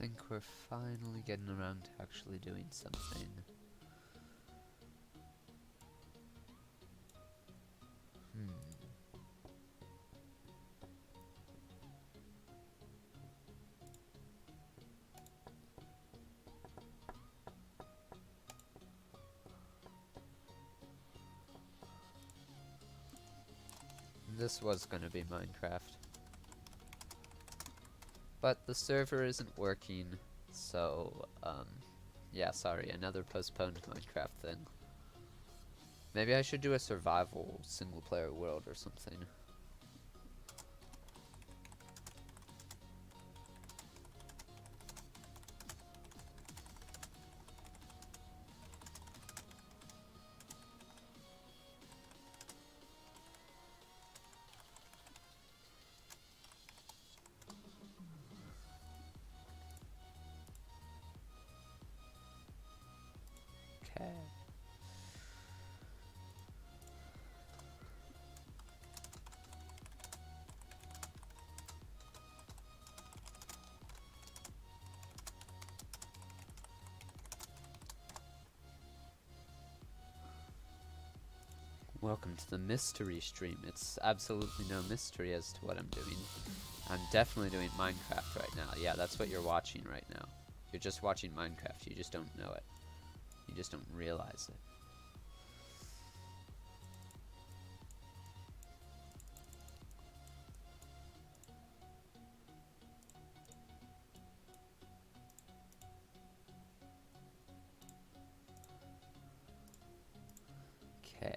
think we're finally getting around to actually doing something. This was gonna be Minecraft. But the server isn't working, so, yeah, sorry, another postponed Minecraft thing. Maybe I should do a survival single-player world or something. Okay. Welcome to the mystery stream. It's absolutely no mystery as to what I'm doing. I'm definitely doing Minecraft right now. Yeah, that's what you're watching right now. You're just watching Minecraft. You just don't know it. You just don't realize it. Okay.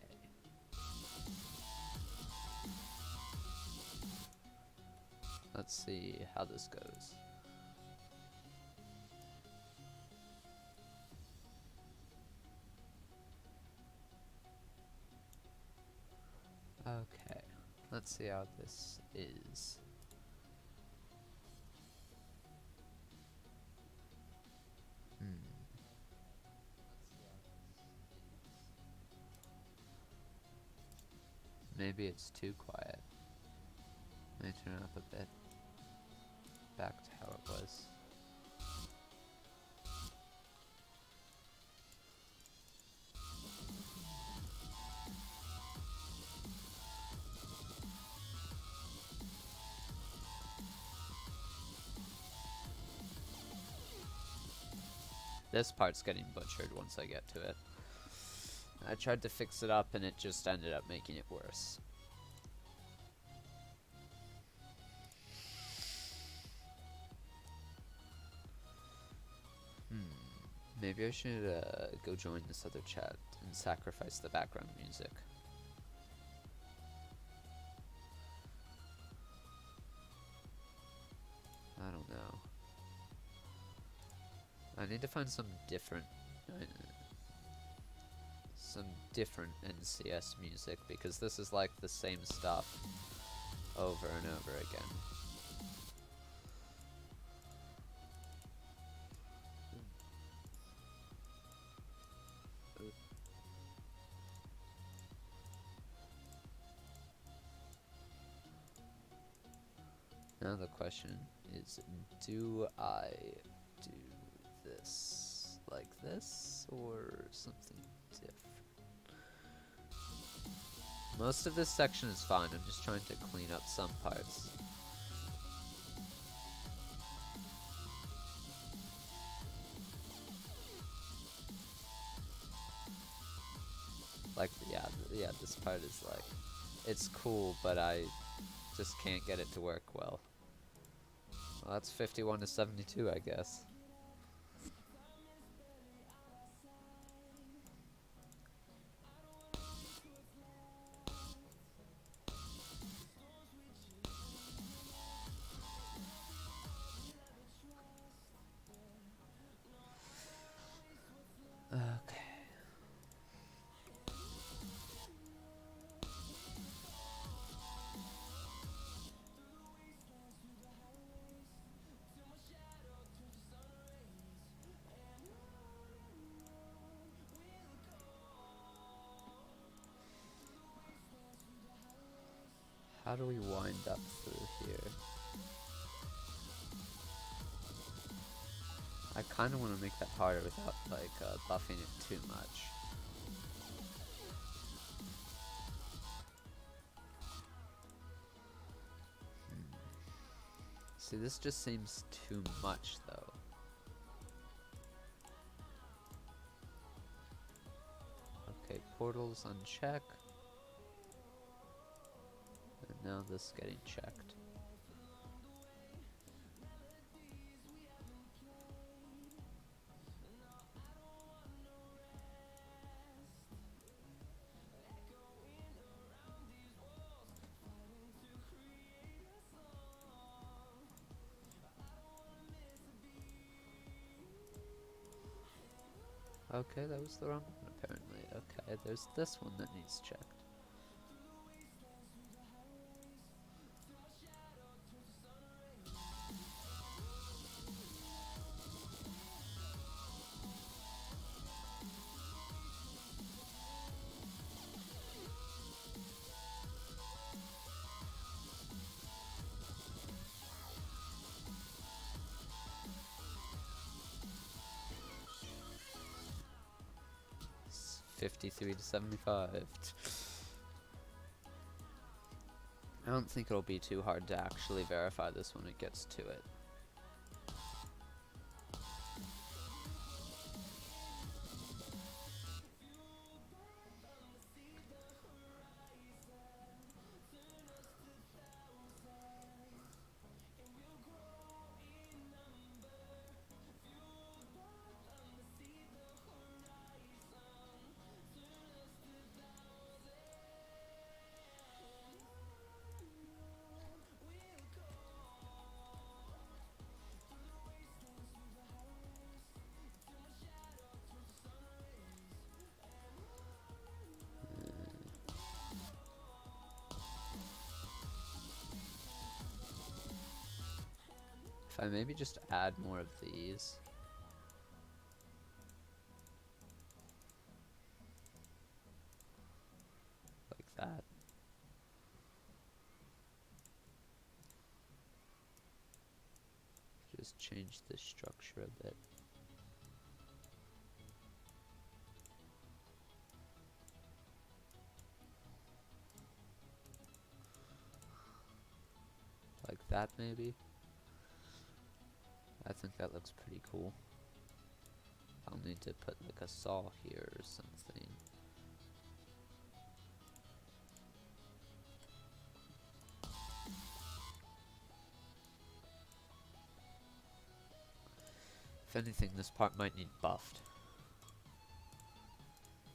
Let's see how this goes. Okay. Let's see how this is. Maybe it's too quiet. Let me turn it up a bit. Back to how it was. This part's getting butchered once I get to it. I tried to fix it up and it just ended up making it worse. Maybe I should go join this other chat and sacrifice the background music. I don't know. I need to find some different NCS music, because this is like the same stuff over and over again. Now the question is, do I do this like this or something different? Most of this section is fine, I'm just trying to clean up some parts. Like, yeah, this part is like, it's cool, but I just can't get it to work well. Well, that's 51 to 72, I guess. Okay. How do we wind up through here? I kind of want to make that harder without like buffing it too much. See, this just seems too much though. Okay, portals uncheck. And now this getting checked. Okay, that was the wrong one apparently. Okay, there's this one that needs checked. It's 53 to 75. I don't think it'll be too hard to actually verify this when it gets to it. If I maybe just add more of these. Like that. Just change the structure a bit. Like that maybe. I think that looks pretty cool. I'll need to put like a saw here or something. If anything, this part might need buffed.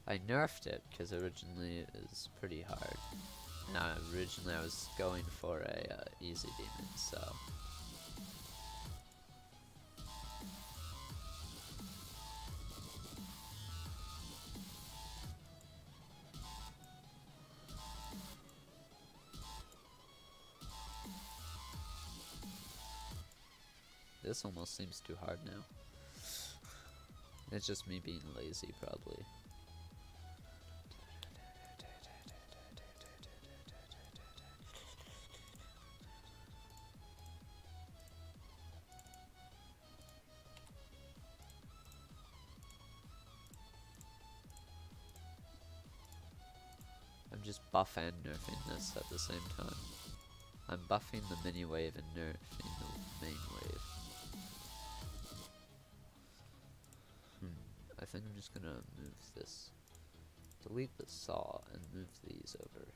I nerfed it because originally it was pretty hard. Now originally I was going for a easy demon, so. This almost seems too hard now. It's just me being lazy, probably. I'm just buff and nerfing this at the same time. I'm buffing the mini wave and nerfing the main wave. I think I'm just gonna move this. Delete the saw and move these over.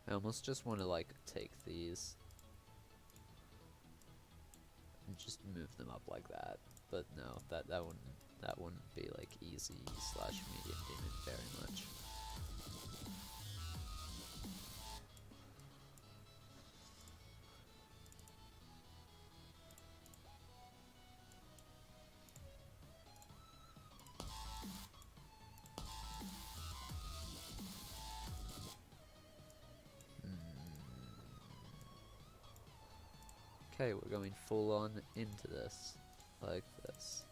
I almost just want to like take these and just move them up like that, but no, that wouldn't be like easy / medium demon very much. Okay, we're going full on into this, like this.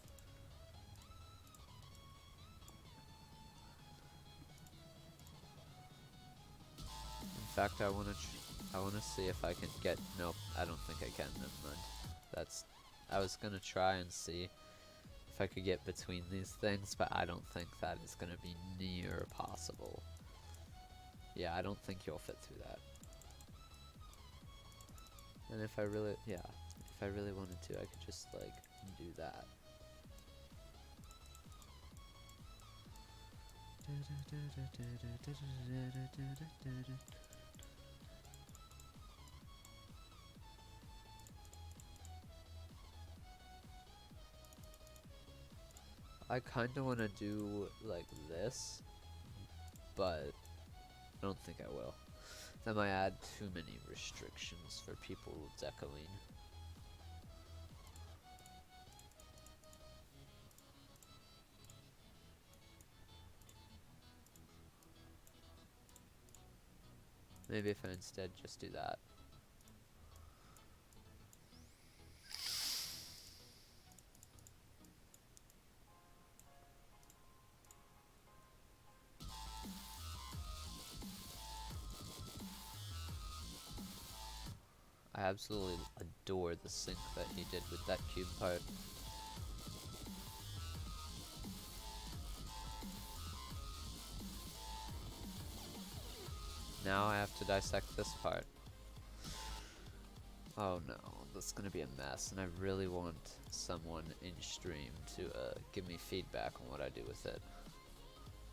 fact, I wanna see if I can get. Nope, I don't think I can. Never mind. That's. I was gonna try and see if I could get between these things, but I don't think that is gonna be near possible. Yeah, I don't think you'll fit through that. And if I really, yeah, if I really wanted to, I could just like do that. I kinda wanna do like this, but I don't think I will. That might add too many restrictions for people decoing. Maybe if I instead just do that. I absolutely adore the sync that he did with that cube part. Now I have to dissect this part. Oh no, that's gonna be a mess, and I really want someone in stream to give me feedback on what I do with it.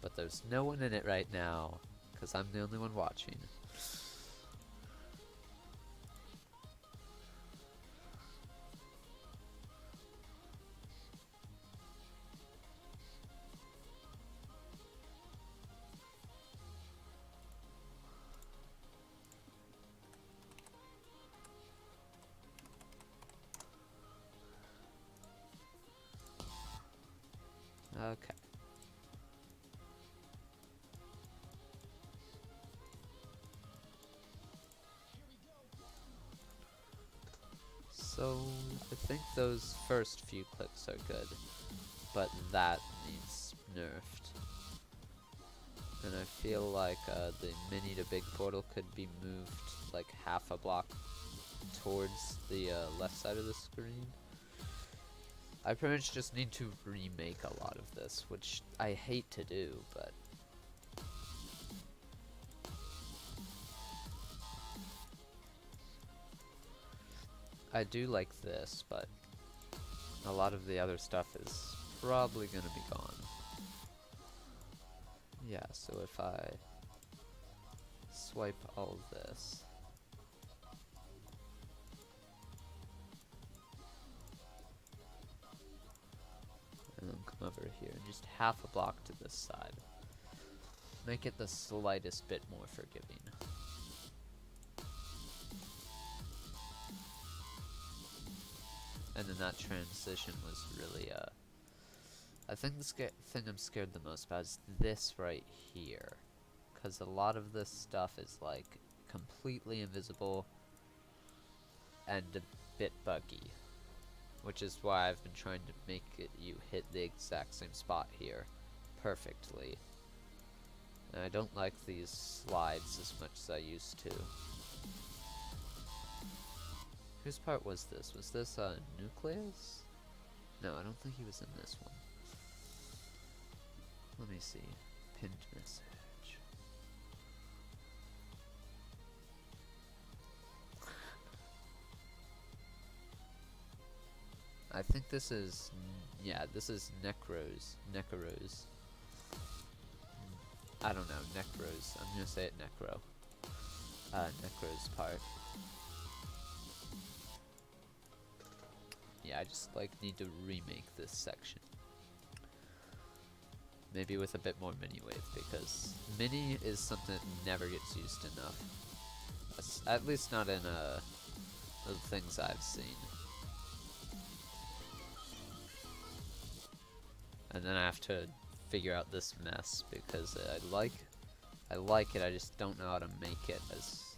But there's no one in it right now, because I'm the only one watching. Okay. So, I think those first few clicks are good, but that needs nerfed. And I feel like the mini to big portal could be moved like half a block towards the left side of the screen. I pretty much just need to remake a lot of this, which I hate to do, but I do like this, but a lot of the other stuff is probably gonna be gone. Yeah, so if I swipe all this, and then come over here and just half a block to this side, make it the slightest bit more forgiving. And then that transition was really, I think the thing I'm scared the most about is this right here. Because a lot of this stuff is, like, completely invisible and a bit buggy. Which is why I've been trying to make it you hit the exact same spot here perfectly. And I don't like these slides as much as I used to. Whose part was this? Was this Nucleus? No, I don't think he was in this one. Let me see. Pinned message. I think this is, yeah, this is Necros. I don't know, Necros. I'm gonna say it Necro. Necro's part. Yeah, I just like need to remake this section. Maybe with a bit more mini wave, because mini is something that never gets used enough. At least not in the things I've seen. And then I have to figure out this mess because I like it, I just don't know how to make it as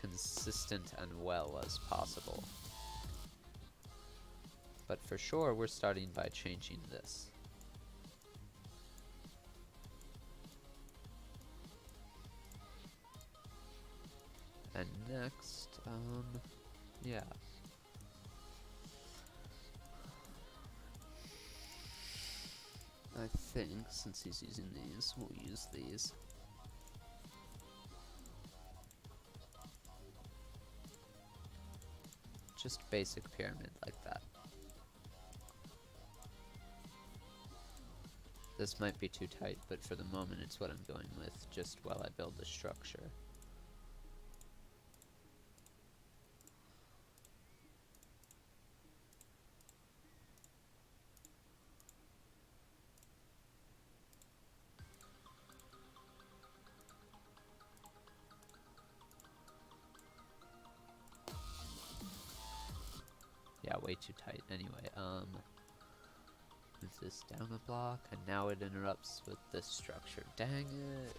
consistent and well as possible. But for sure, we're starting by changing this. And next, yeah. I think, since he's using these, we'll use these. Just basic pyramid like that. This might be too tight, but for the moment it's what I'm going with, just while I build the structure. Yeah, way too tight. Anyway, move this down a block, and now it interrupts with this structure. Dang it!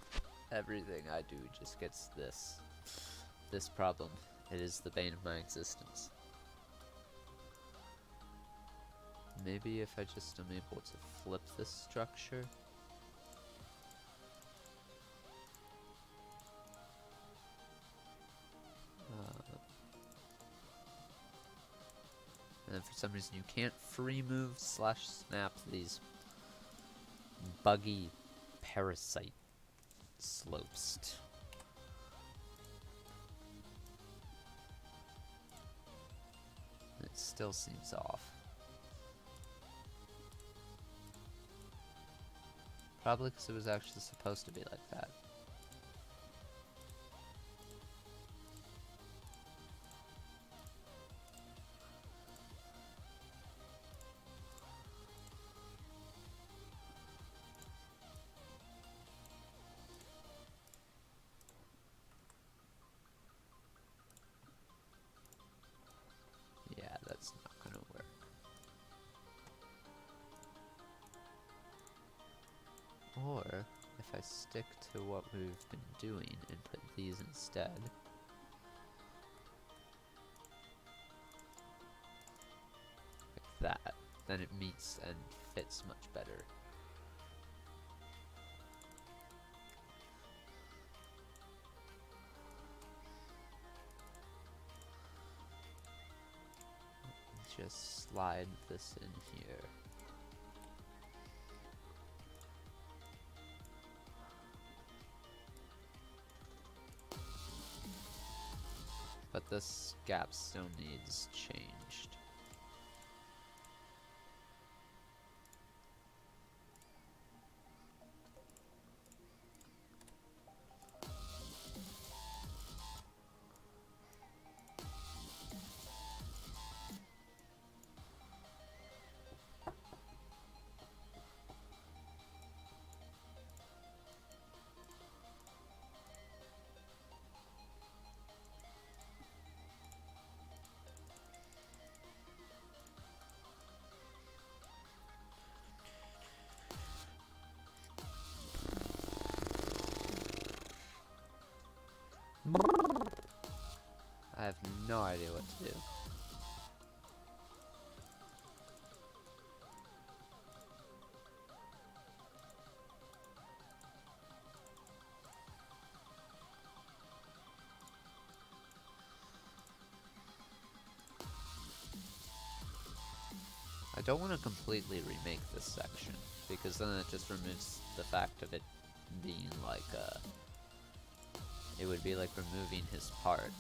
Everything I do just gets this problem. It is the bane of my existence. Maybe if I just am able to flip this structure. And then for some reason you can't free move / snap these buggy parasite slopes. It still seems off. Probably because it was actually supposed to be like that. Yeah, that's not gonna work. Or, if I stick to what we've been doing and put these instead. Like that. Then it meets and fits much better. Just slide this in here. But this gap still needs changed. I have no idea what to do. I don't want to completely remake this section, because then it just removes the fact of it being like it would be like removing his part.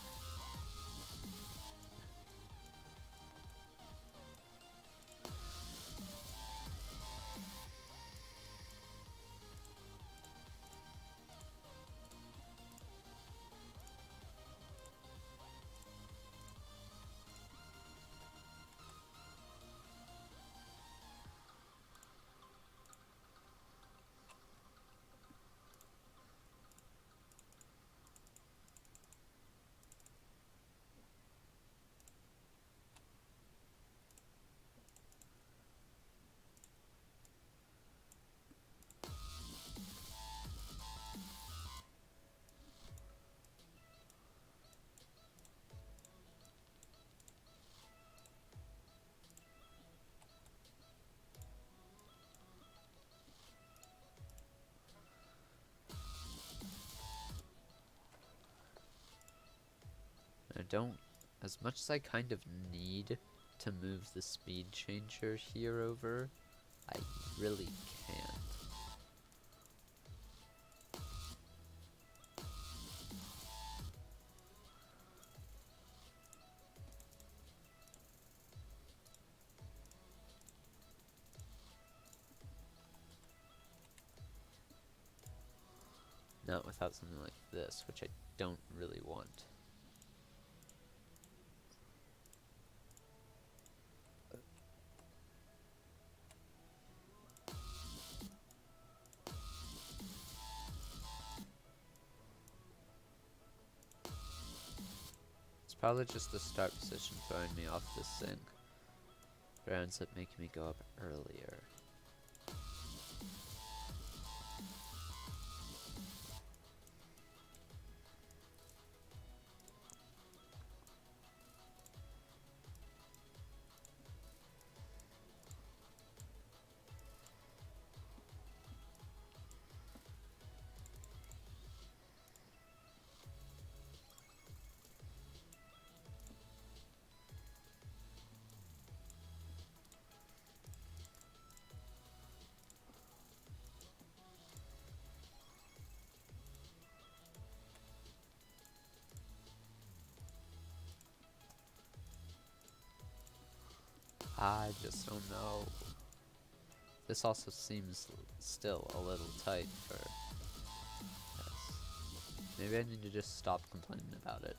don't, as much as I kind of need to move the speed changer here over, I really can't. Not without something like this, which I don't really want. It's probably just the start position throwing me off the sink. But it ends up making me go up earlier. I just don't know. This also seems still a little tight for this. Maybe I need to just stop complaining about it.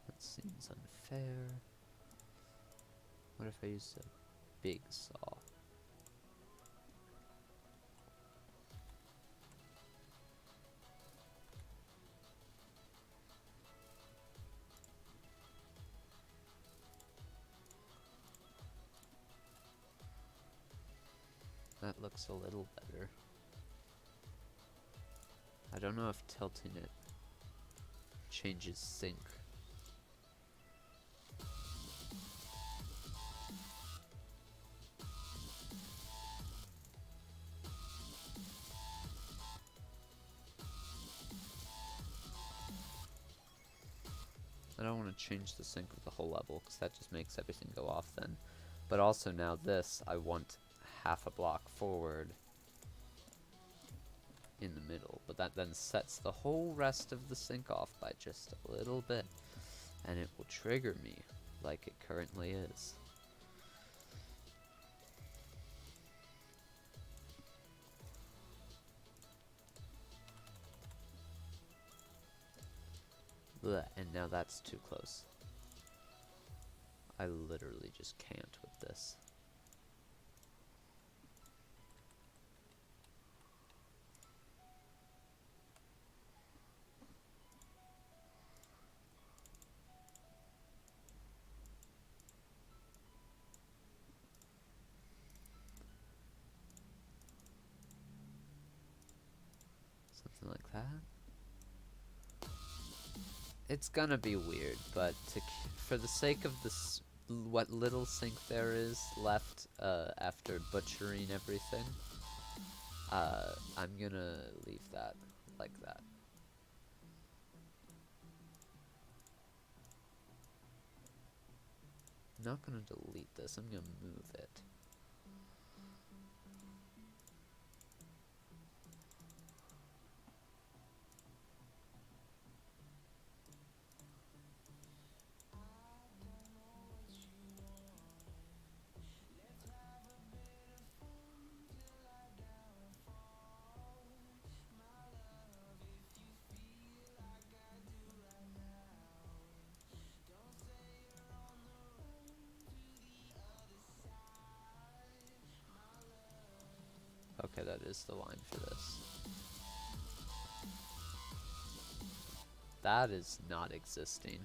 That seems unfair. What if I use a big saw? That looks a little better. I don't know if tilting it changes sync. I don't want to change the sync of the whole level because that just makes everything go off then. But also now this, I want half a block forward in the middle, but that then sets the whole rest of the sync off by just a little bit, and it will trigger me like it currently is. Blech, and now that's too close. I literally just can't with this. Something like that. It's gonna be weird, but for the sake of this, what little sync there is left after butchering everything, I'm gonna leave that like that. I'm not gonna delete this, I'm gonna move it. Okay, that is the line for this. That is not existing.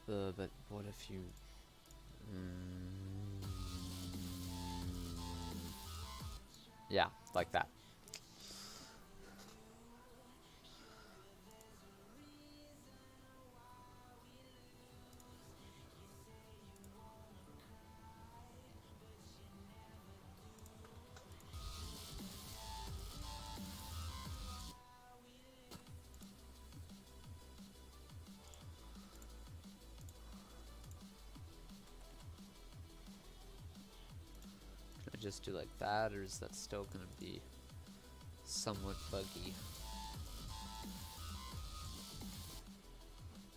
But what if you... Yeah, like that. Can I just do like that, or is that still gonna be somewhat buggy?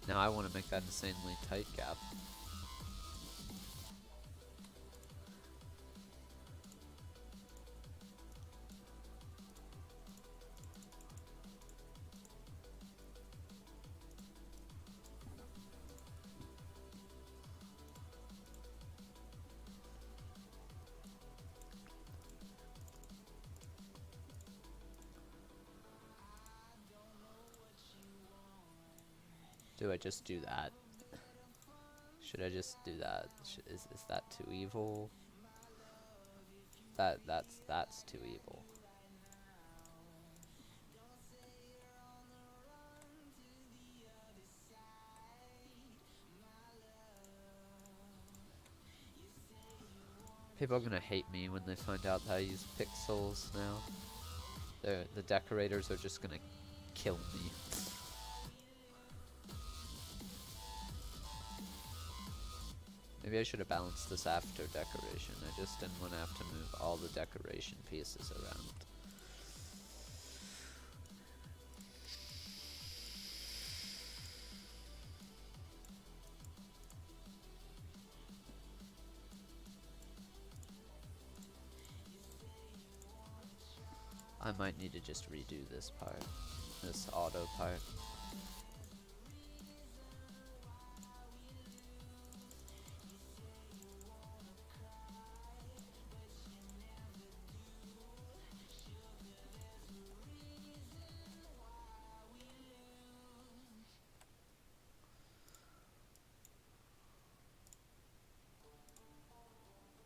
Now I want to make that insanely tight gap. Do I just do that? Should I just do that? Is that too evil? That's too evil. People are gonna hate me when they find out that I use pixels now. The decorators are just gonna kill me. Maybe I should have balanced this after decoration. I just didn't want to have to move all the decoration pieces around. I might need to just redo this part, this auto part.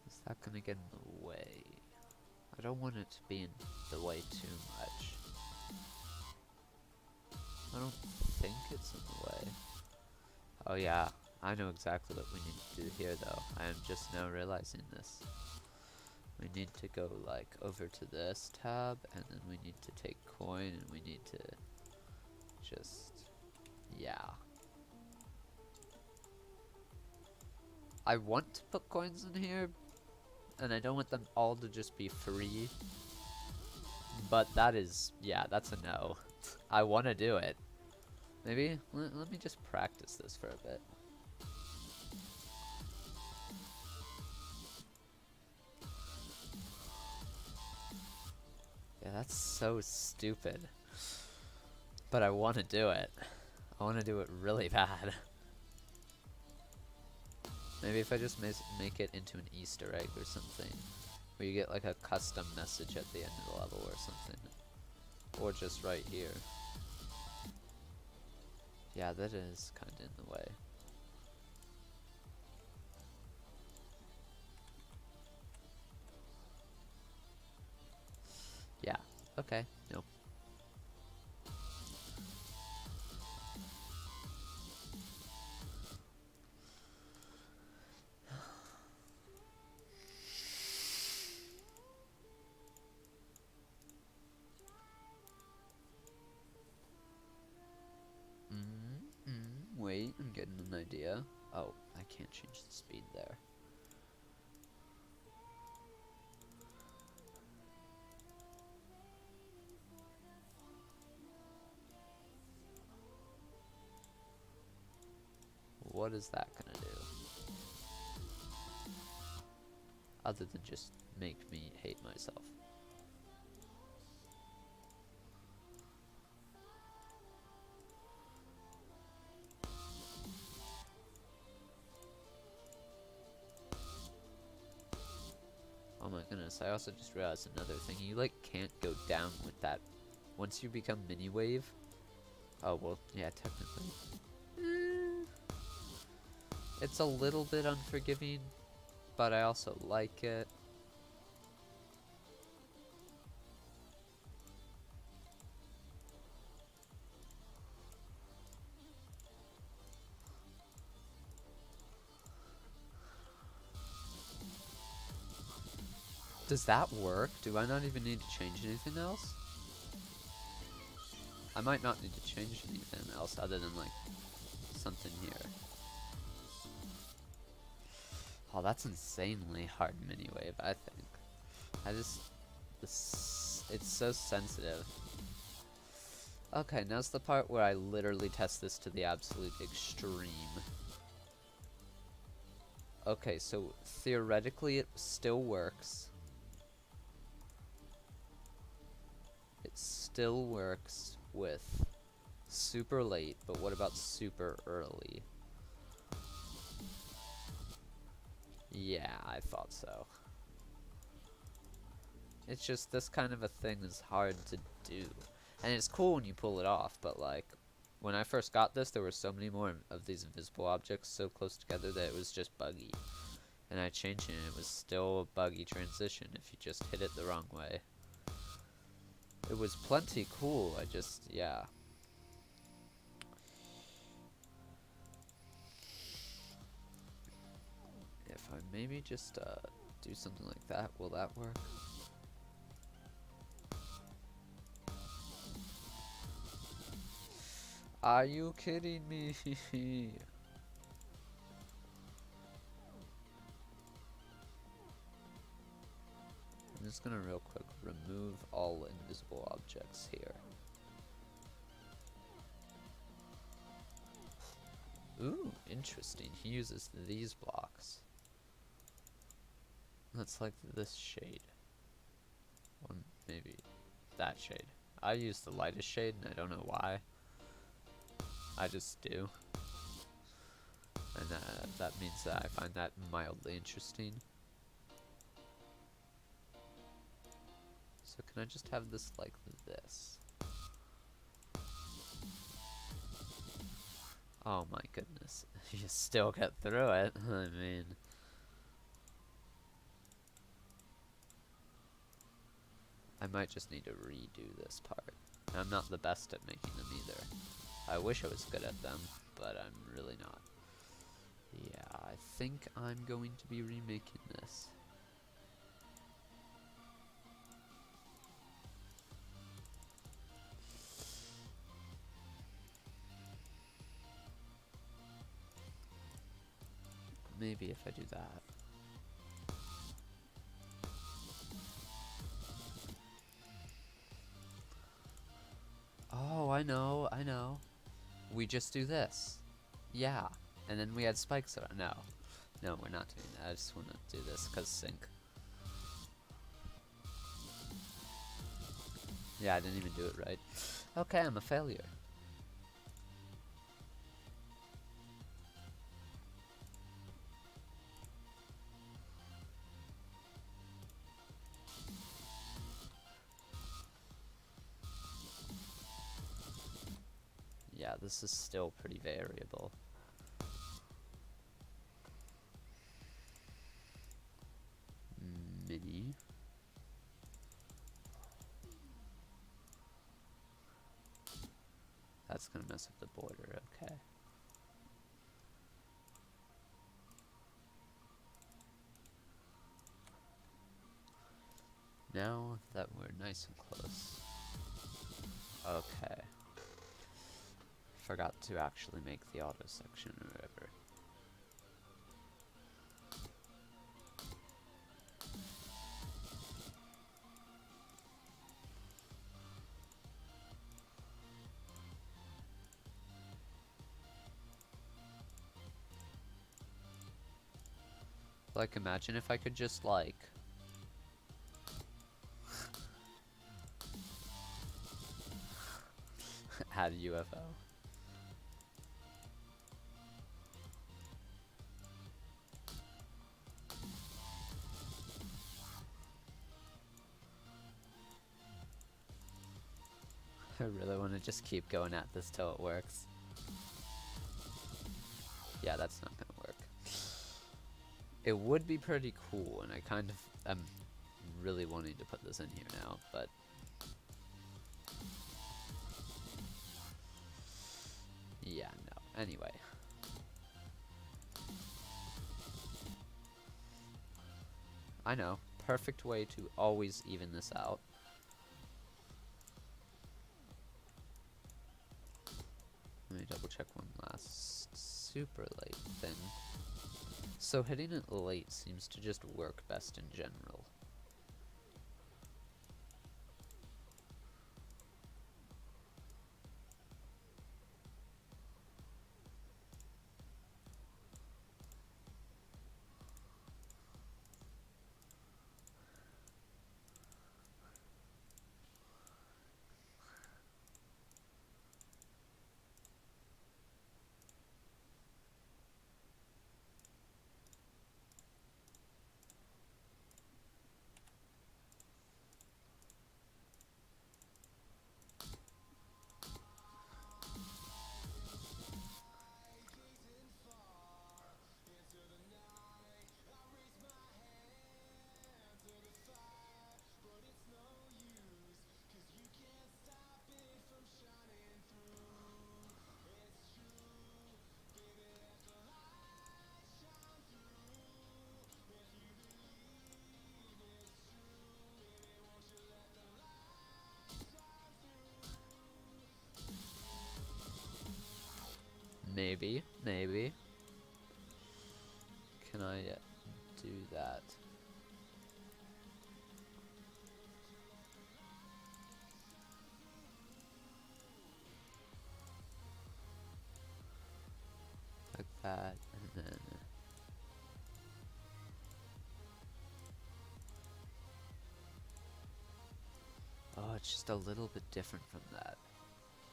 Is that gonna get in the way? I don't want it to be in the way too much. I don't think it's in the way. Oh yeah, I know exactly what we need to do here though. I am just now realizing this. We need to go like over to this tab, and then we need to take coin, and we need to just, yeah. I want to put coins in here, and I don't want them all to just be free. But that is, yeah, that's a no. I want to do it. Maybe, let me just practice this for a bit. Yeah, that's so stupid. But I want to do it. I want to do it really bad. Maybe if I just make it into an Easter egg or something, where you get like a custom message at the end of the level or something. Or just right here. Yeah, that is kind of in the way. Yeah, okay, nope. Wait, I'm getting an idea. Oh, I can't change the speed there. What is that gonna do? Other than just make me hate myself. goodness, I also just realized another thing. You, like, can't go down with that. Once you become mini-wave... Oh, well, yeah, technically. It's a little bit unforgiving, but I also like it. Does that work? Do I not even need to change anything else? I might not need to change anything else other than, like, something here. Oh, that's insanely hard mini-wave, I think. It's so sensitive. Okay, now's the part where I literally test this to the absolute extreme. Okay, so theoretically it still works. It still works with super late, but what about super early? Yeah, I thought so. It's just this kind of a thing is hard to do. And it's cool when you pull it off, but like, when I first got this, there were so many more of these invisible objects so close together that it was just buggy. And I changed it and it was still a buggy transition if you just hit it the wrong way. It was plenty cool, yeah. If I maybe just do something like that, will that work? Are you kidding me? I'm just gonna real quick remove all invisible objects here. Ooh, interesting. He uses these blocks. That's like this shade. Or maybe that shade. I use the lightest shade and I don't know why. I just do. And that means that I find that mildly interesting. So can I just have this like this? Oh my goodness. You still get through it. I mean... I might just need to redo this part. I'm not the best at making them either. I wish I was good at them, but I'm really not. Yeah, I think I'm going to be remaking this. Maybe if I do that. Oh, I know. We just do this. Yeah. And then we add spikes around. No. No, we're not doing that. I just want to do this because sync. Yeah, I didn't even do it right. Okay, I'm a failure. Yeah, this is still pretty variable. Mini. That's gonna mess up the border, okay. Now that we're nice and close. Okay. Forgot to actually make the auto section or whatever. Like, imagine if I could just, like... add a UFO. I really want to just keep going at this till it works. Yeah, that's not gonna work. It would be pretty cool, and I kind of am really wanting to put this in here now, but yeah, no. Anyway. I know. Perfect way to always even this out. Let me double check one last super late thing. So hitting it late seems to just work best in general. Maybe, maybe. Can I do that? Like that, and then... Oh, it's just a little bit different from that.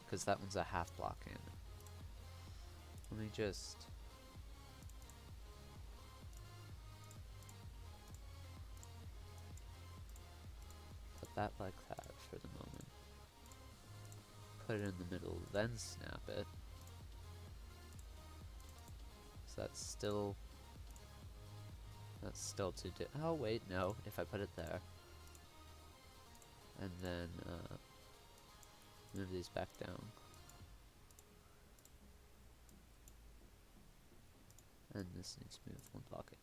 Because that one's a half block in. Let me just... put that like that for the moment. Put it in the middle, then snap it. So that's still too oh wait, no, if I put it there. And then move these back down. And this needs to move one block in.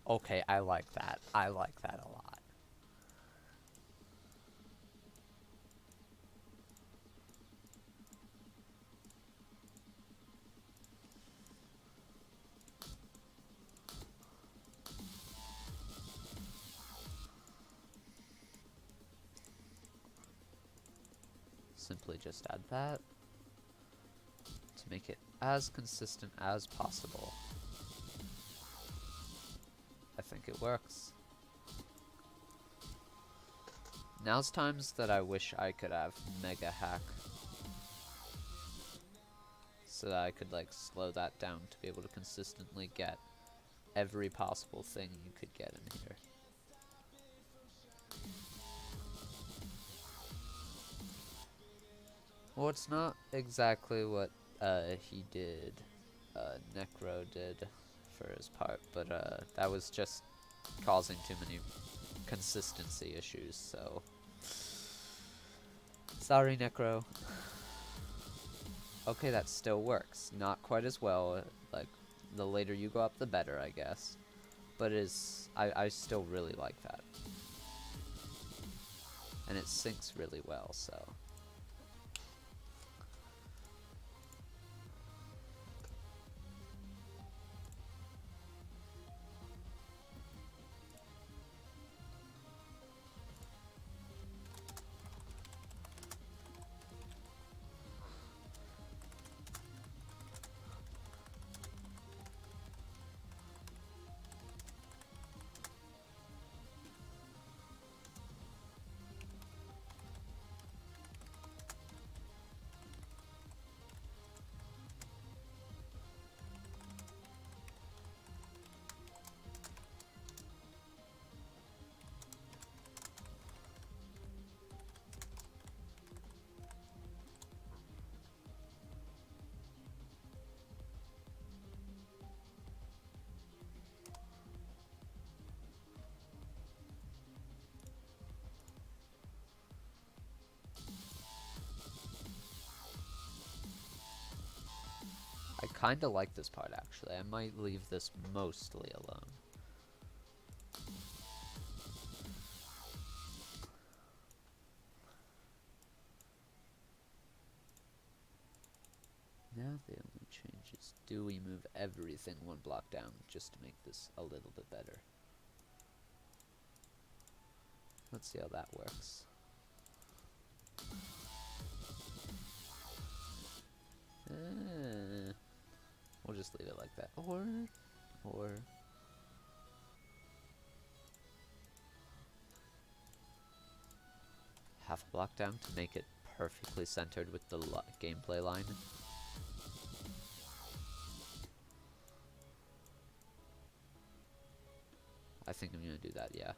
Okay, I like that. I like that a lot. Simply just add that to make it as consistent as possible. I think it works. Now's times that I wish I could have Mega Hack so that I could like slow that down to be able to consistently get every possible thing you could get in here. Well, it's not exactly what he did, Necro did for his part, but that was just causing too many consistency issues, so... Sorry, Necro. Okay, that still works. Not quite as well, like, the later you go up, the better, I guess. But I still really like that. And it syncs really well, so... kind of like this part, actually. I might leave this mostly alone. Now the only change is, do we move everything one block down just to make this a little bit better? Let's see how that works. We'll just leave it like that. Or half a block down to make it perfectly centered with the gameplay line. I think I'm gonna do that, yeah.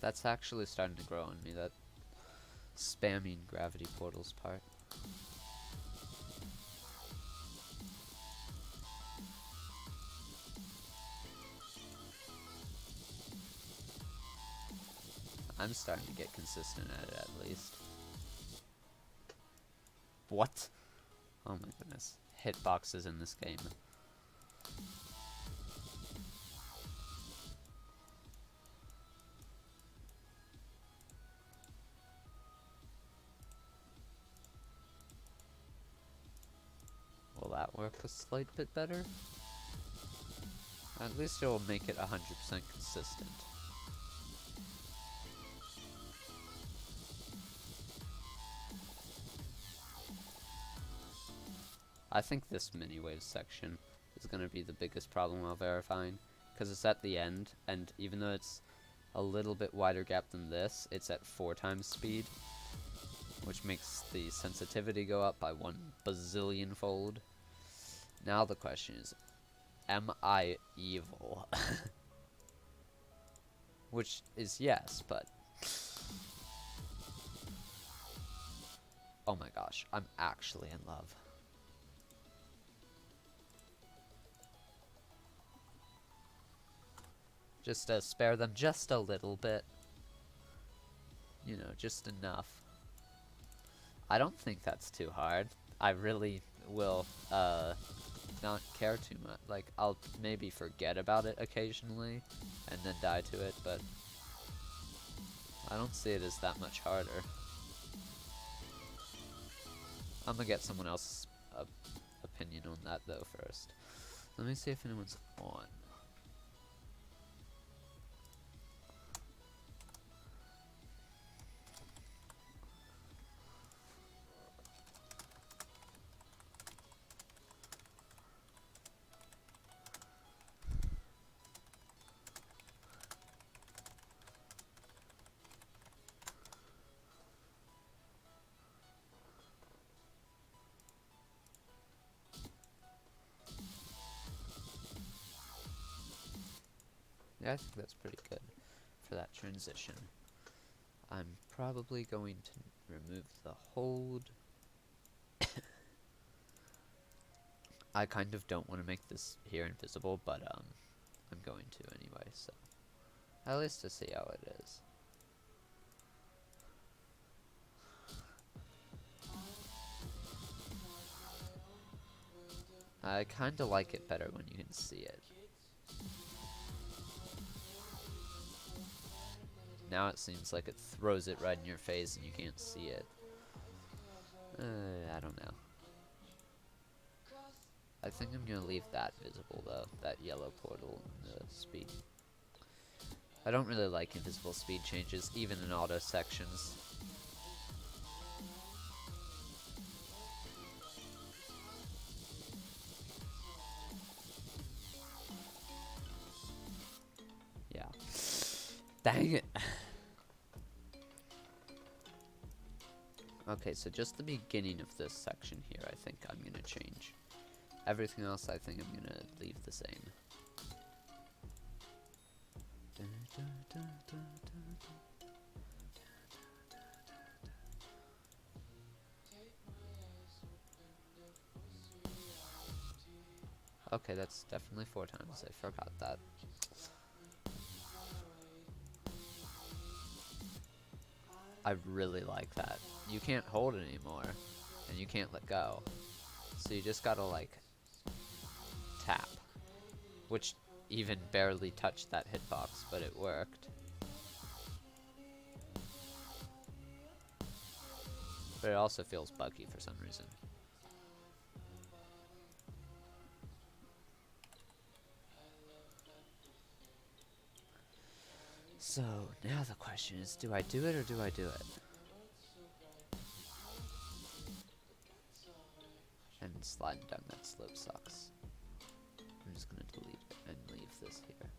That's actually starting to grow on me, that spamming gravity portals part. I'm starting to get consistent at it, at least. What? Oh my goodness. Hitboxes in this game. Will that work a slight bit better? At least it will make it 100% consistent. I think this mini-wave section is going to be the biggest problem while verifying, because it's at the end, and even though it's a little bit wider gap than this, it's at 4 times speed, which makes the sensitivity go up by 1 bazillion fold. Now the question is, am I evil? Which is yes, but... oh my gosh, I'm actually in love. Just to spare them just a little bit. You know, just enough. I don't think that's too hard. I really will not care too much. Like, I'll maybe forget about it occasionally and then die to it, but I don't see it as that much harder. I'm gonna get someone else's opinion on that though first. Let me see if anyone's on. Yeah, I think that's pretty good for that transition. I'm probably going to remove the hold. I kind of don't want to make this here invisible, but I'm going to anyway, so at least to see how it is. I kind of like it better when you can see it. Now it seems like it throws it right in your face and you can't see it. I don't know. I think I'm gonna leave that visible though, that yellow portal and the speed. I don't really like invisible speed changes, even in auto sections. Yeah. Dang it. Okay, so just the beginning of this section here, I think I'm gonna change. Everything else, I think I'm gonna leave the same. Okay, that's definitely 4 times. I forgot that. I really like that. You can't hold it anymore, and you can't let go. So you just gotta, like, tap. Which even barely touched that hitbox, but it worked. But it also feels buggy for some reason. So, now the question is, do I do it or do I do it? And sliding down that slope sucks. I'm just gonna delete it and leave this here.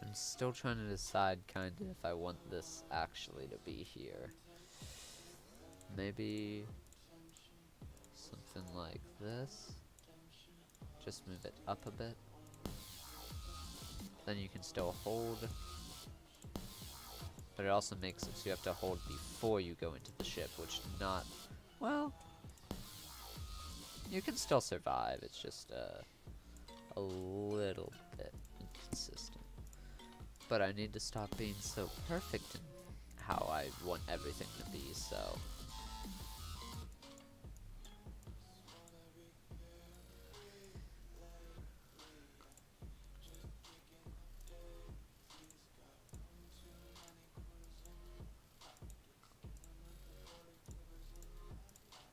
I'm still trying to decide kind of if I want this actually to be here. Maybe something like this. Just move it up a bit. Then you can still hold. But it also makes it so you have to hold before you go into the ship, which not... Well... You can still survive, it's just a little bit inconsistent. But I need to stop being so perfect in how I want everything to be, so...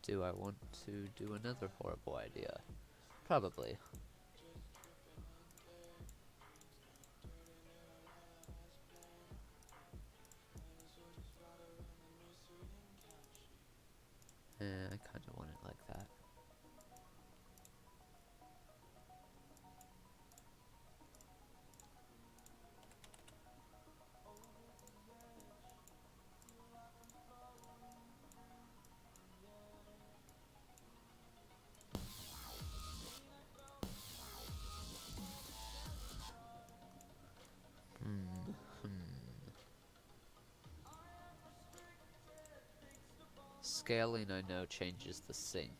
Do I want to do another horrible idea? Probably. I kind of want it like that. Scaling, I know, changes the sync.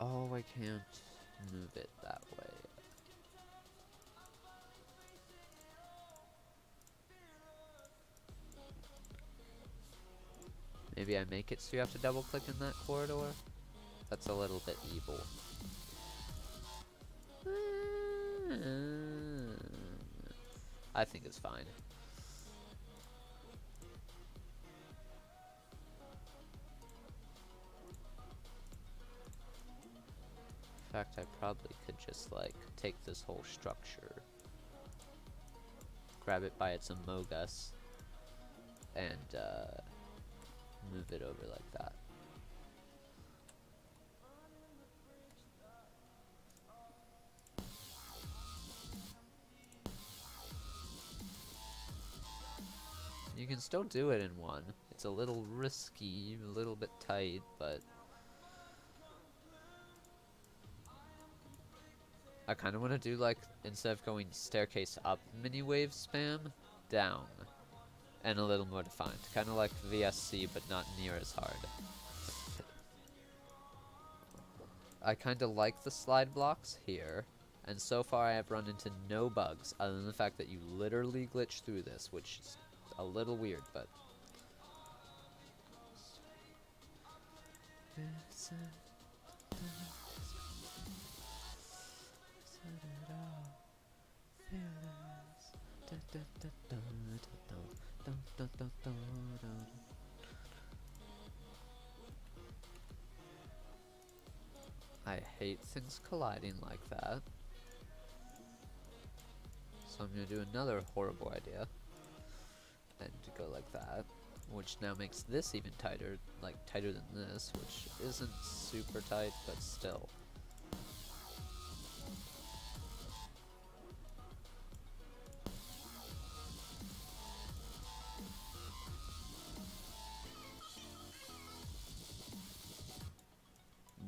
Oh, I can't move it that way. Maybe I make it so you have to double click in that corridor? That's a little bit evil. I think it's fine. In fact, I probably could just, like, take this whole structure, grab it by its amogus, and, move it over like that. You can still do it in one. It's a little risky, a little bit tight, but... I kind of want to do, like, instead of going staircase up mini wave spam, down. And a little more defined. Kind of like VSC, but not near as hard. I kind of like the slide blocks here. And so far I have run into no bugs, other than the fact that you literally glitch through this, which is a little weird, but... Dun, dun, dun, dun, dun. I hate things colliding like that. So I'm gonna do another horrible idea. And to go like that. Which now makes this even tighter, like tighter than this, which isn't super tight, but still.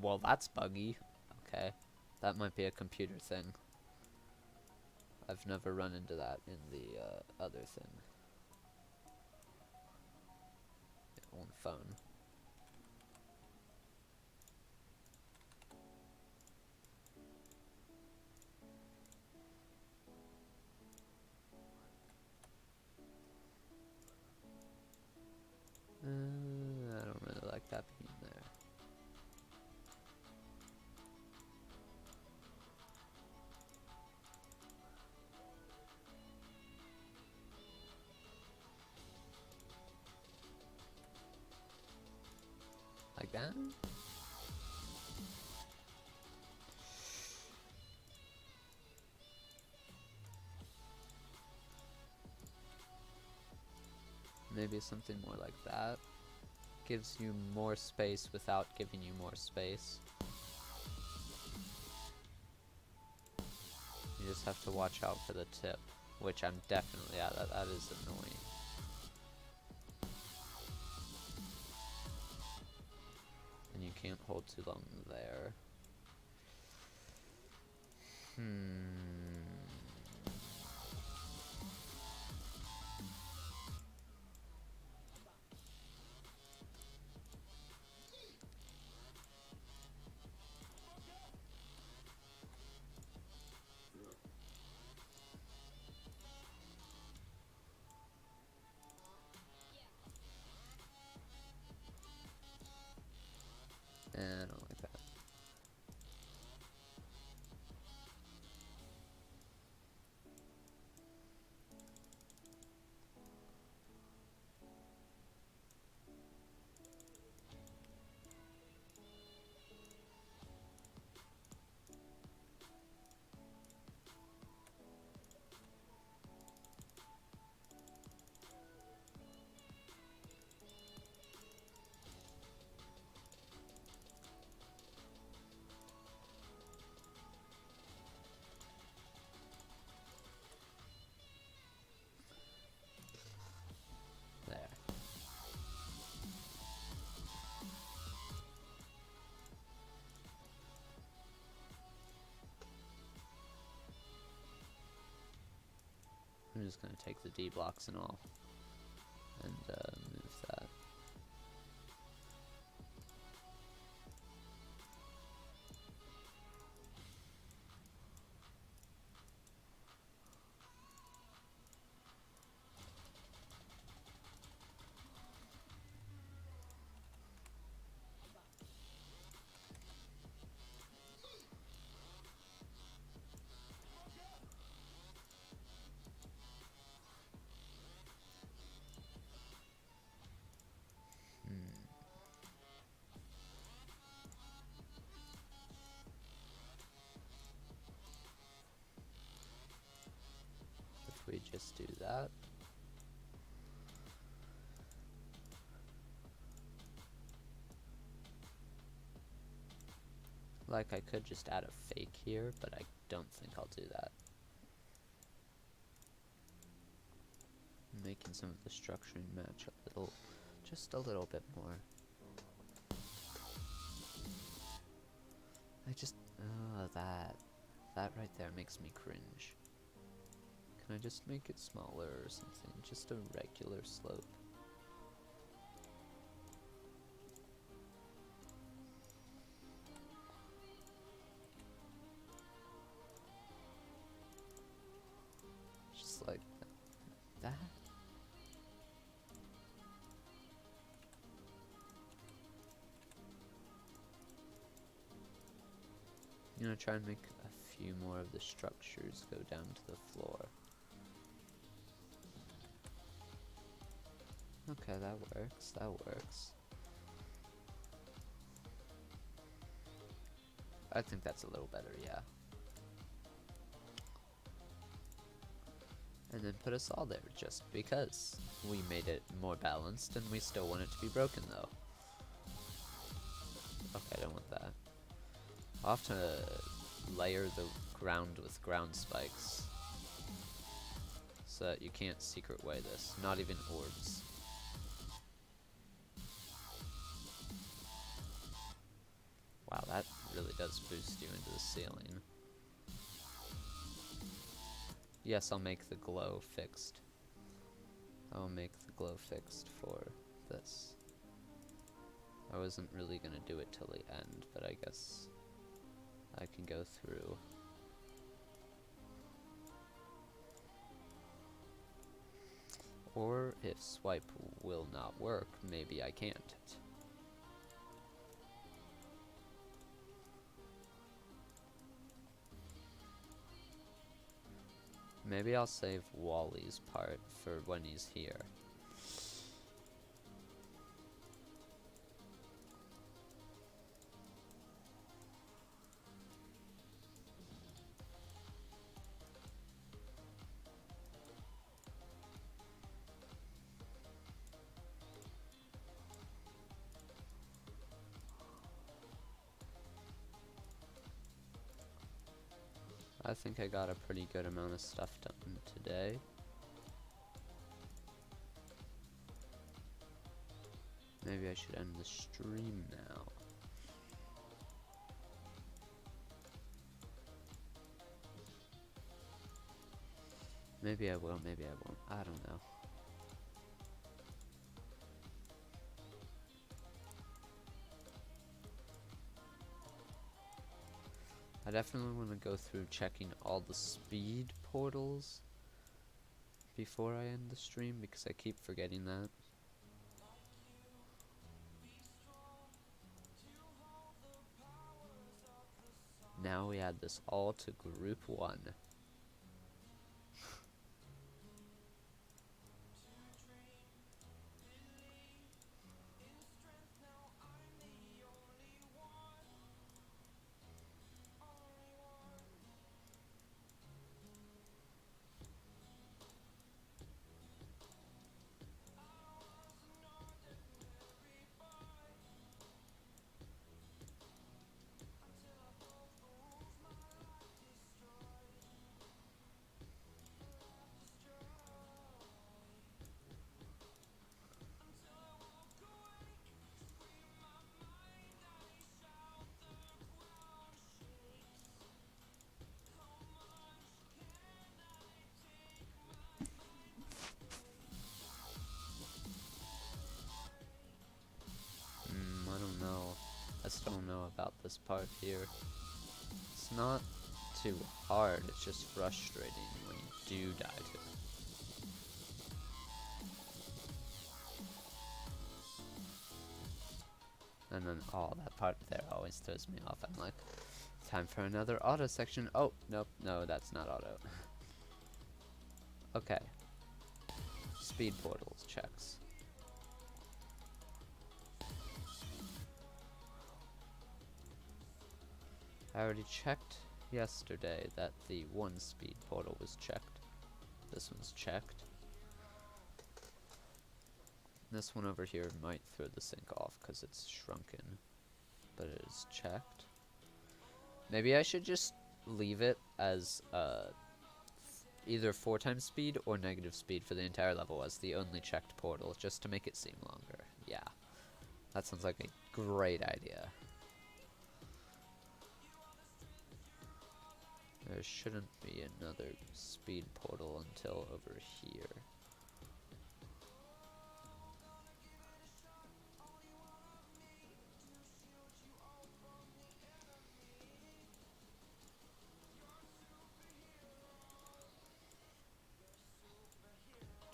Well, that's buggy. Okay. That might be a computer thing. I've never run into that in the other thing. On phone. I don't really like that being there. Like that? Maybe something more like that. Gives you more space without giving you more space. You just have to watch out for the tip, which I'm definitely, yeah, that is annoying. And you can't hold too long there. I don't like that. There. I'm just gonna take the D blocks and all, and move that. If we just do that. Like, I could just add a fake here, but I don't think I'll do that. Making some of the structuring match a little, just a little bit more. I just, that right there makes me cringe. Can I just make it smaller or something? Just a regular slope. Just like that. I'm gonna try and make a few more of the structures go down to the floor. Okay, that works, that works. I think that's a little better, yeah. And then put us all there, just because. We made it more balanced, and we still want it to be broken, though. Okay, I don't want that. I'll have to layer the ground with ground spikes, so that you can't secret way this, not even orbs. Wow, that really does boost you into the ceiling. Yes, I'll make the glow fixed. I'll make the glow fixed for this. I wasn't really gonna do it till the end, but I guess I can go through. Or if swipe will not work, maybe I can't. Maybe I'll save Wally's part for when he's here. I think I got a pretty good amount of stuff done today. Maybe I should end the stream now. Maybe I will, maybe I won't. I don't know. I definitely want to go through checking all the speed portals before I end the stream, because I keep forgetting that. Now we add this all to group 1. I don't know. I still don't know about this part here. It's not too hard, it's just frustrating when you do die to it. And then, oh, that part there always throws me off. I'm like, time for another auto section. Oh, nope, no, that's not auto. Okay. Speed portals, checks. I already checked yesterday that the one speed portal was checked. This one's checked. This one over here might throw the sink off because it's shrunken, but it is checked. Maybe I should just leave it as either 4 times speed or negative speed for the entire level as the only checked portal, just to make it seem longer. Yeah, that sounds like a great idea. There shouldn't be another speed portal until over here.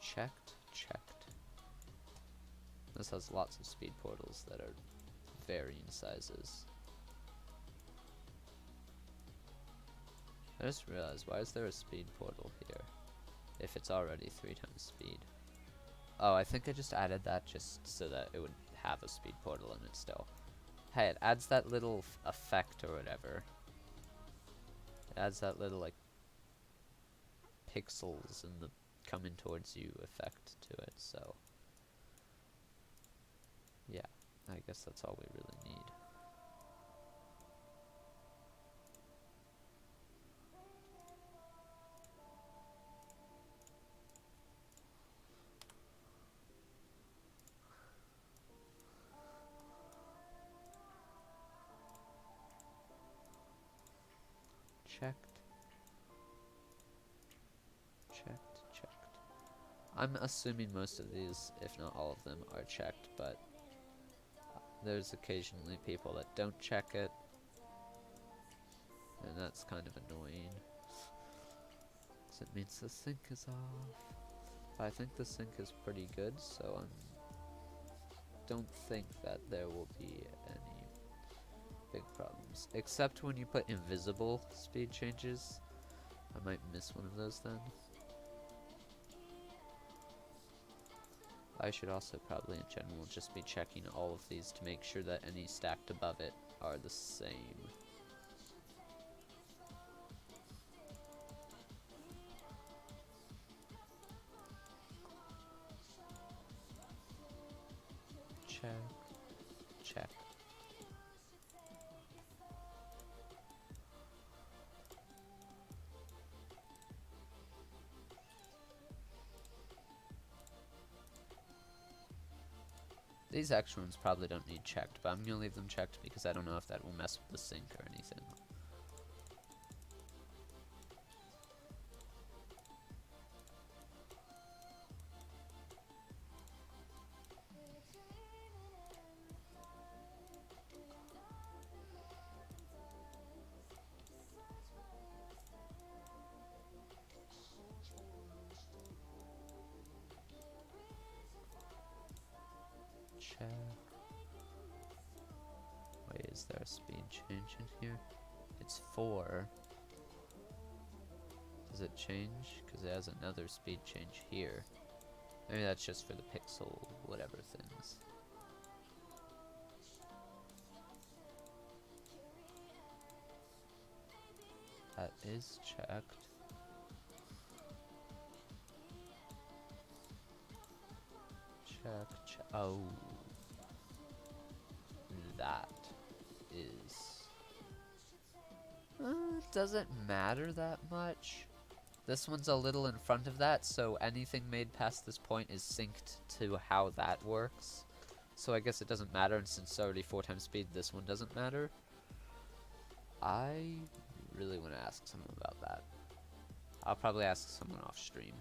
Checked, checked. This has lots of speed portals that are varying sizes. I just realized, why is there a speed portal here if it's already 3 times speed? Oh, I think I just added that just so that it would have a speed portal in it still. Hey, it adds that little effect or whatever. It adds that little, like, pixels and the coming towards you effect to it, so. Yeah, I guess that's all we really need. Checked. Checked. I'm assuming most of these, if not all of them, are checked, but there's occasionally people that don't check it, and that's kind of annoying. So it means the sync is off. But I think the sync is pretty good, so don't think that there will be any big problems. Except when you put invisible speed changes. I might miss one of those then. I should also probably in general just be checking all of these to make sure that any stacked above it are the same. Check. These extra ones probably don't need checked, but I'm gonna leave them checked because I don't know if that will mess with the sync or anything. Check. Wait, is there a speed change in here? It's 4. Does it change? Because it has another speed change here. Maybe that's just for the pixel whatever things. That is checked. Check. Oh. That is... doesn't matter that much. This one's a little in front of that, so anything made past this point is synced to how that works. So I guess it doesn't matter, and since it's already 4 times speed, this one doesn't matter. I really want to ask someone about that. I'll probably ask someone off stream.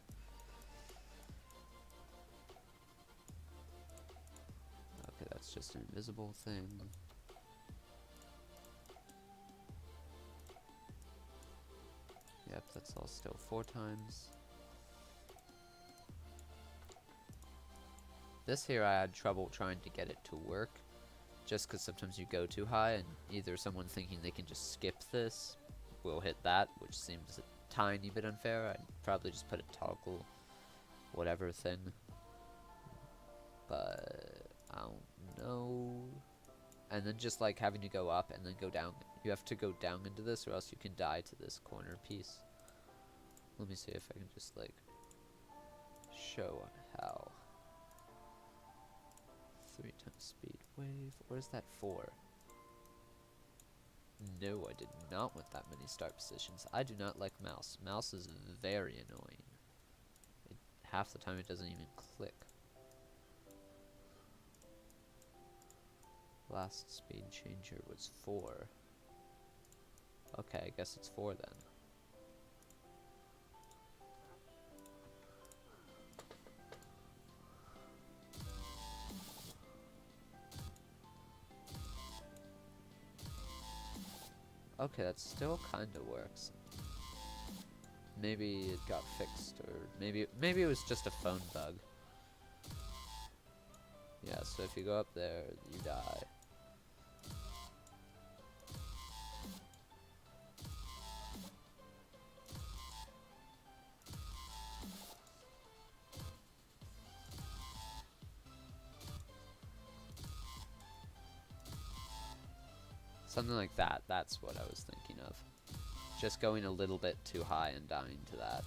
Okay, that's just an invisible thing. Yep, that's all still 4 times. This here I had trouble trying to get it to work, just because sometimes you go too high and either someone thinking they can just skip this will hit that, which seems a tiny bit unfair. I'd probably just put a toggle whatever thing, but I don't know. And then just like having to go up and then go down. You have to go down into this or else you can die to this corner piece. Let me see if I can just like show how. 3 times speed wave. Or is that 4? No, I did not want that many start positions. I do not like mouse. Mouse is very annoying. Half the time it doesn't even click. Last speed changer was 4. Okay, I guess it's 4 then. Okay, that still kinda works. Maybe it got fixed, or maybe it was just a phone bug. Yeah, so if you go up there, you die. Something like that, that's what I was thinking of. Just going a little bit too high and dying to that.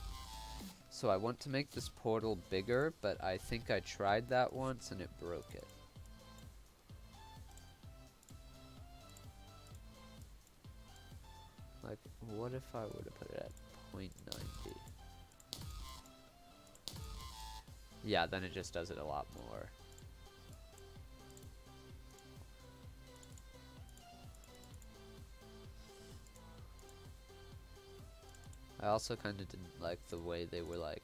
So I want to make this portal bigger, but I think I tried that once and it broke it. Like, what if I were to put it at 0.90? Yeah, then it just does it a lot more. I also kind of didn't like the way they were like,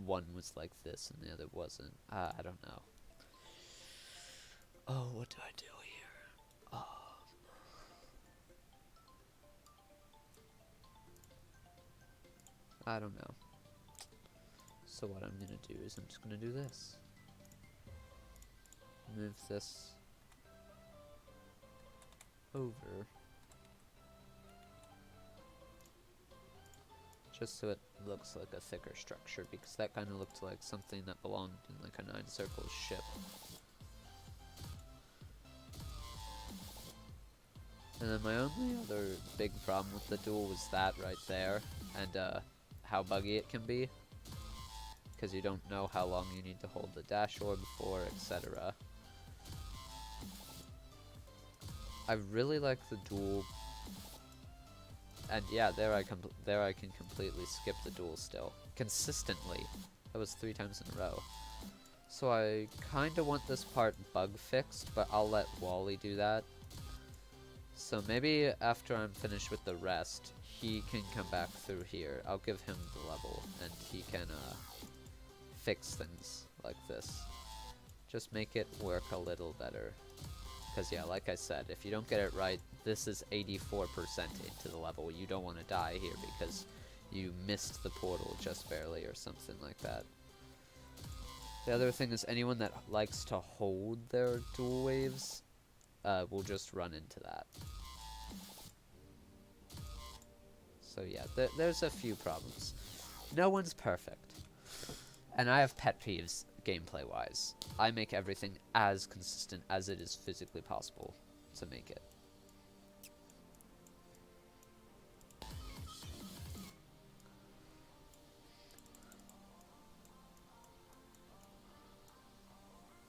one was like this and the other wasn't. I don't know. Oh, what do I do here? I don't know. So what I'm gonna do is I'm just gonna do this. Move this over. Just so it looks like a thicker structure, because that kind of looked like something that belonged in like a 9 circles ship. And then my only other big problem with the duel was that right there, and how buggy it can be, because you don't know how long you need to hold the dash orb for, etc. I really like the duel. And yeah, there I can completely skip the duel still. Consistently. That was 3 times in a row. So I kinda want this part bug fixed, but I'll let Wally do that. So maybe after I'm finished with the rest, he can come back through here. I'll give him the level, and he can fix things like this. Just make it work a little better. Because yeah, like I said, if you don't get it right, this is 84% into the level. You don't want to die here because you missed the portal just barely or something like that. The other thing is anyone that likes to hold their dual waves will just run into that. So yeah, there's a few problems. No one's perfect. And I have pet peeves gameplay-wise. I make everything as consistent as it is physically possible to make it.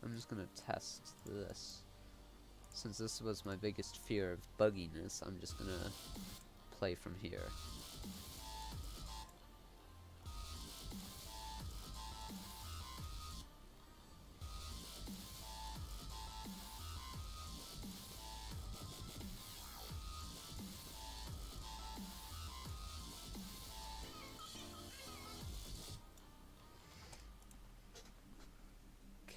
I'm just gonna test this. Since this was my biggest fear of bugginess, I'm just gonna play from here.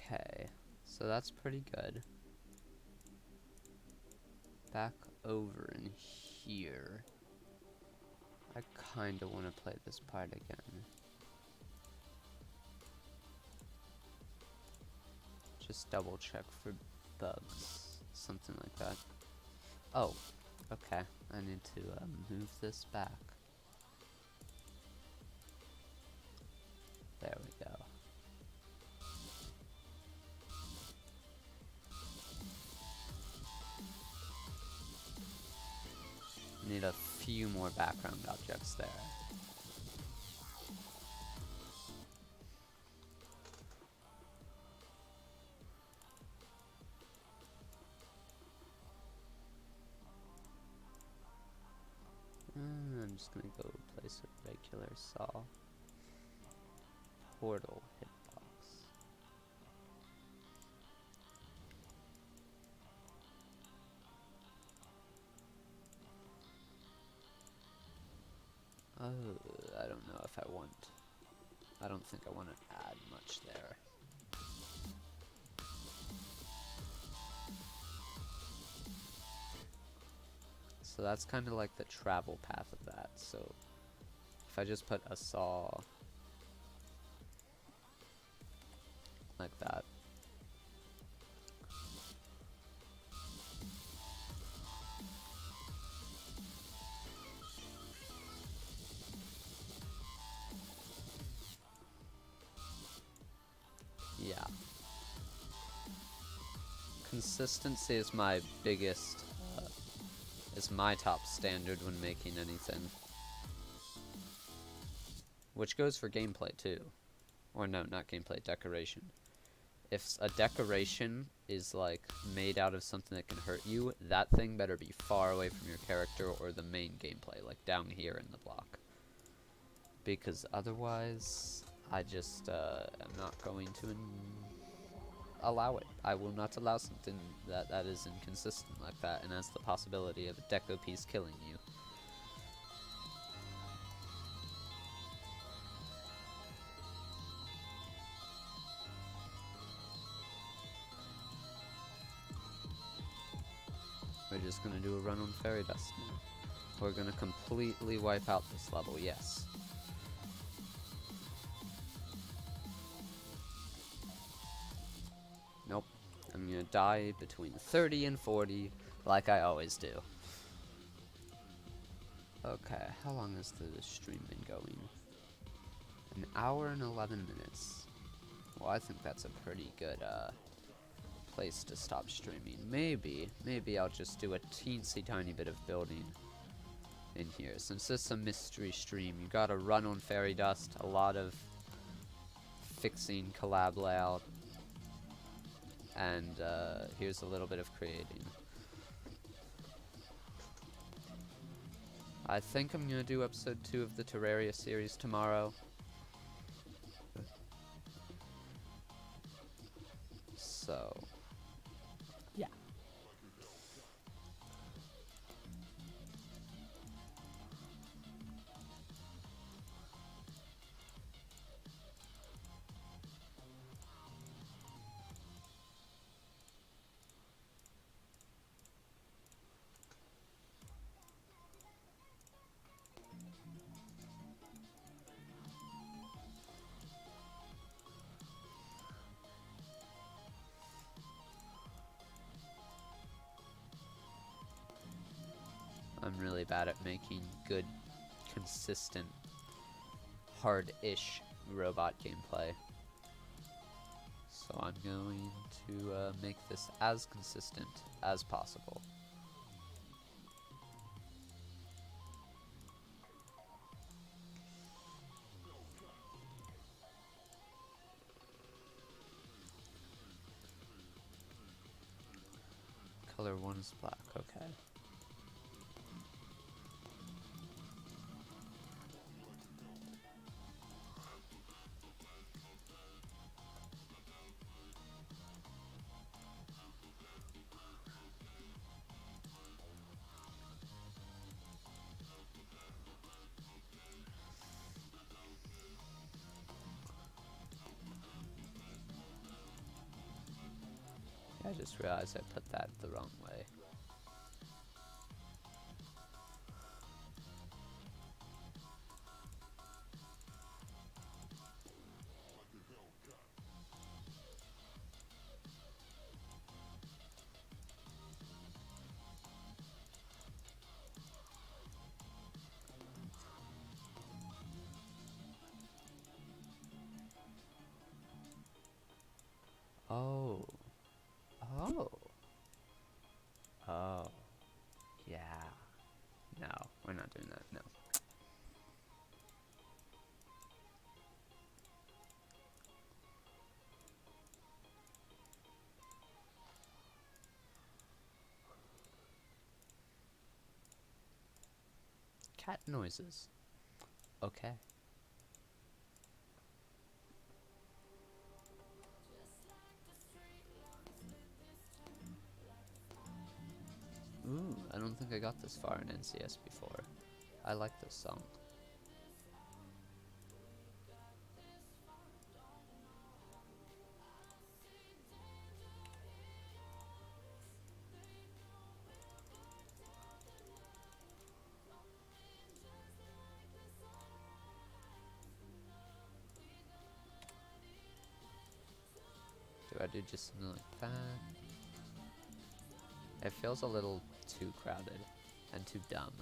Okay, so that's pretty good. Back over in here. I kinda wanna play this part again. Just double check for bugs. Something like that. Oh, okay. I need to move this back. There we go. Need a few more background objects there. I'm just gonna go place a regular saw. Portal hitbox. Oh, I don't know if I want. I don't think I want to add much there. So that's kind of like the travel path of that. So if I just put a saw like that. Yeah. consistency is my biggest, is my top standard when making anything. Which goes for gameplay too. Or no, not gameplay, decoration. If a decoration is like made out of something that can hurt you, that thing better be far away from your character or the main gameplay, like down here in the block. Because otherwise, I just am not going to allow it. I will not allow something that is inconsistent like that and has the possibility of a deco piece killing you. We're just gonna do a run on Fairy Dust now. We're gonna completely wipe out this level, yes. Nope. I'm gonna die between 30 and 40, like I always do. Okay, how long has the stream been going? An hour and 11 minutes. Well, I think that's a pretty good, place to stop streaming. Maybe I'll just do a teensy tiny bit of building in here. Since this is a mystery stream, you gotta run on Fairy Dust, a lot of fixing collab layout, and here's a little bit of creating. I think I'm gonna do episode 2 of the Terraria series tomorrow. So yeah. I'm really bad at making good, consistent, hard-ish robot gameplay. So I'm going to make this as consistent as possible. Color 1 is black, okay. I just realized I put that the wrong way. Oh. Oh. Oh. Yeah. No, we're not doing that, no. Cat noises. Okay. Ooh, I don't think I got this far in NCS before. I like this song. Do I do just something like that? It feels a little too crowded and too dumb.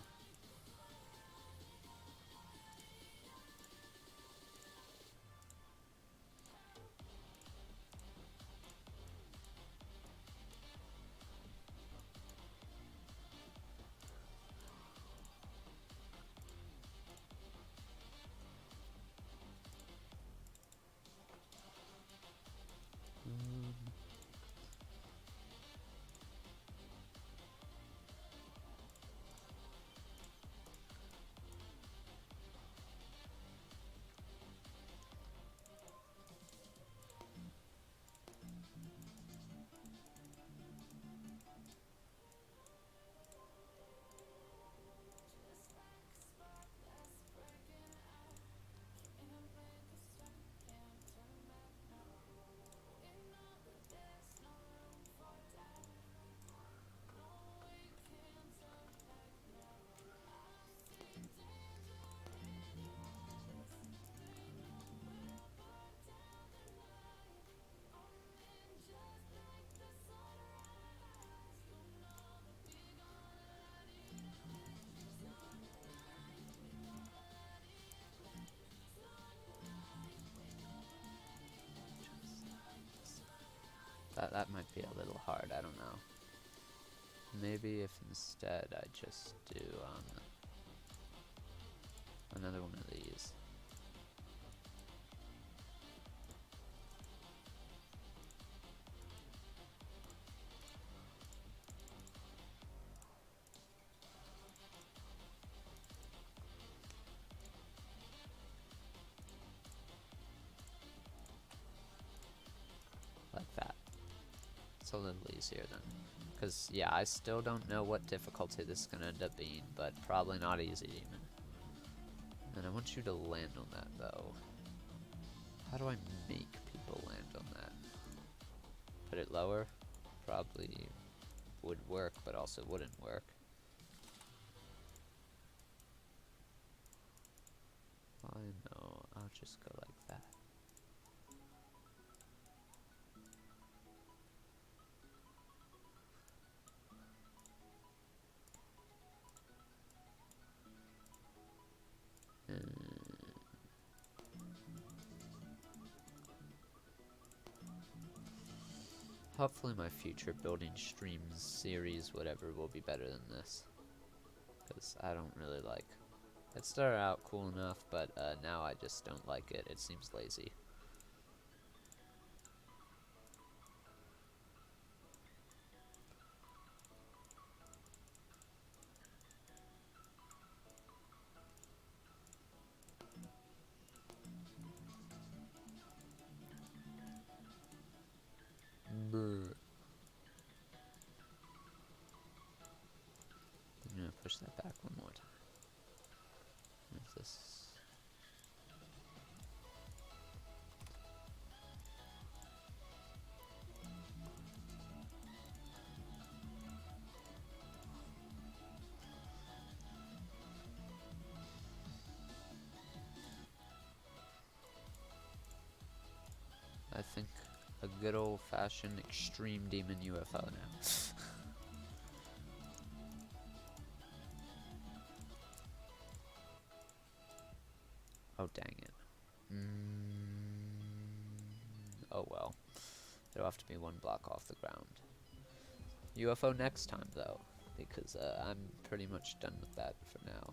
That might be a little hard, I don't know. Maybe if instead I just do another one of these. Like that. It's a little easier then. Because, yeah, I still don't know what difficulty this is going to end up being, but probably not easy, demon. And I want you to land on that, though. How do I make people land on that? Put it lower? Probably would work, but also wouldn't work. I know, I'll just go like that. Hopefully my future building streams, series, whatever, will be better than this. Because I don't really like... It started out cool enough, but now I just don't like it. It seems lazy. I'm gonna push that back one more time. Where's this? I think a good old-fashioned extreme demon UFO now. Oh, dang it. Oh well. It'll have to be one block off the ground. UFO next time, though, because I'm pretty much done with that for now.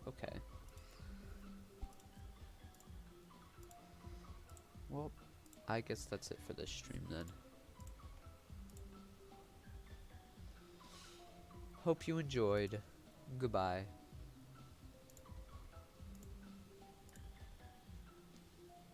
Okay. Well, I guess that's it for this stream then. Hope you enjoyed. Goodbye.